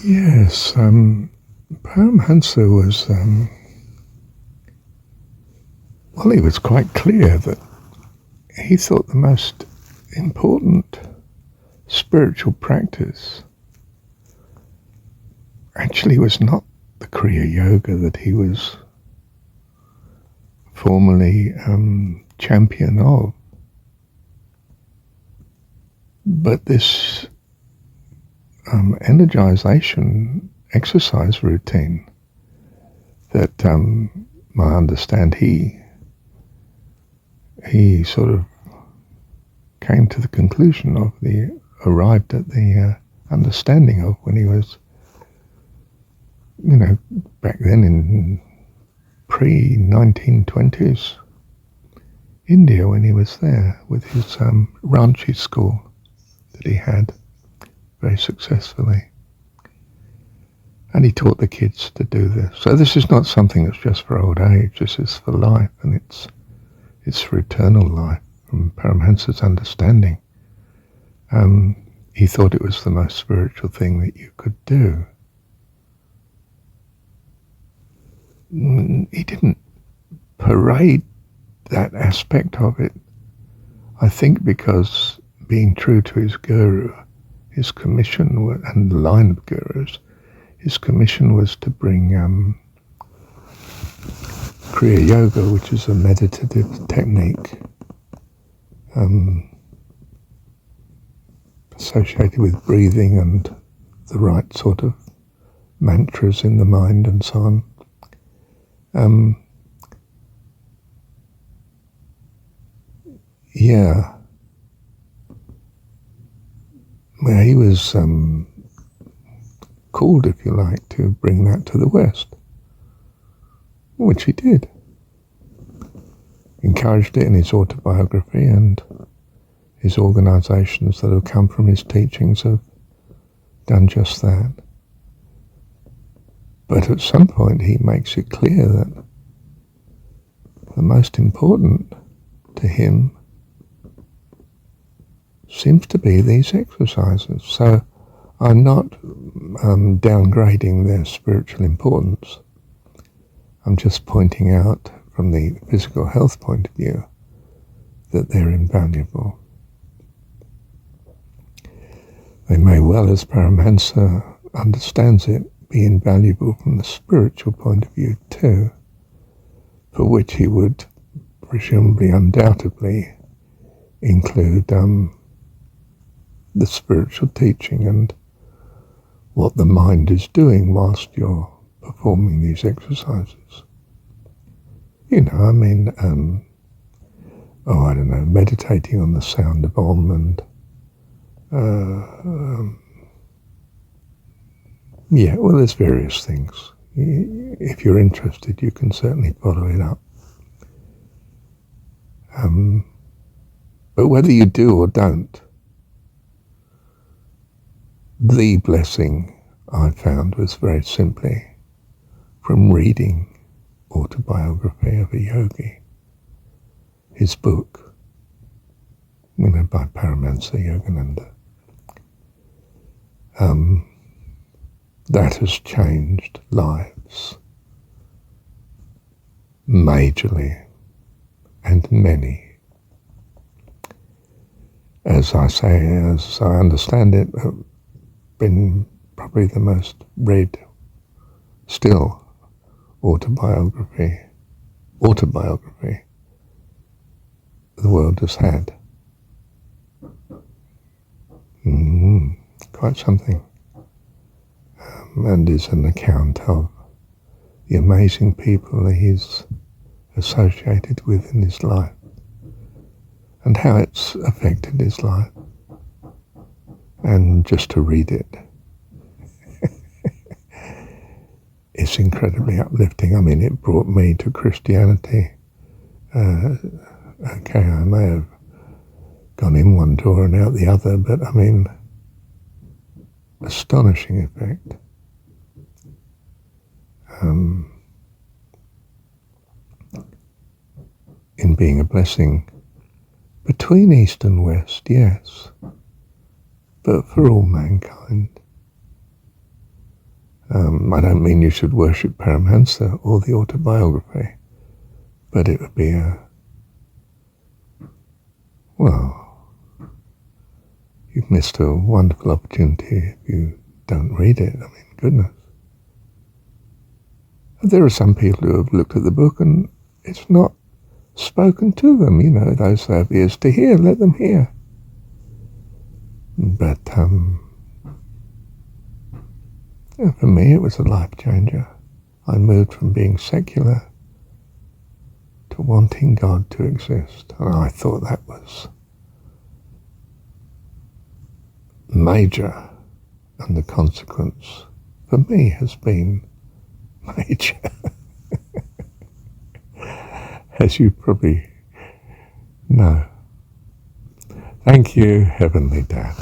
Yes, Paramhansa was, well, he was quite clear that he thought the most important spiritual practice actually was not the Kriya Yoga that he was formerly champion of, but this energization exercise routine that I understand he sort of came to the conclusion of, arrived at the understanding of when he was, back then in pre-1920s India, when he was there with his Ranchi school that he had very successfully. And he taught the kids to do this. So this is not something that's just for old age, this is for life, and it's for eternal life, from Paramhansa's understanding. He thought it was the most spiritual thing that you could do. He didn't parade that aspect of it, I think, because being true to his guru, his commission, and the line of gurus, his commission was to bring Kriya Yoga, which is a meditative technique associated with breathing and the right sort of mantras in the mind and so on. Well, he was called, if you like, to bring that to the West, which he did. Encouraged it in his autobiography, and his organizations that have come from his teachings have done just that. But at some point he makes it clear that the most important to him seems to be these exercises. So I'm not downgrading their spiritual importance. I'm just pointing out from the physical health point of view that they're invaluable. They may well, as Paramhansa understands it, be invaluable from the spiritual point of view too, for which he would presumably undoubtedly include the spiritual teaching and what the mind is doing whilst you're performing these exercises. I don't know, meditating on the sound of Om and there's various things. If you're interested, you can certainly follow it up. But whether you do or don't, the blessing I found was very simply from reading Autobiography of a Yogi, his book, by Paramahansa Yogananda. That has changed lives majorly, and many. As I say, as I understand it, been probably the most read still autobiography the world has had. Quite something. And is an account of the amazing people that he's associated with in his life and how it's affected his life. And just to read it, it's incredibly uplifting. It brought me to Christianity. Okay, I may have gone in one door and out the other, but astonishing effect. In being a blessing between East and West, yes, but for all mankind. I don't mean you should worship Paramahansa or the Autobiography, but it would be you've missed a wonderful opportunity if you don't read it. I mean, goodness. There are some people who have looked at the book and it's not spoken to them, those who have ears to hear, let them hear. But for me it was a life changer. I moved from being secular to wanting God to exist, and I thought that was major, and the consequence for me has been major. As you probably know. Thank you, Heavenly Dad.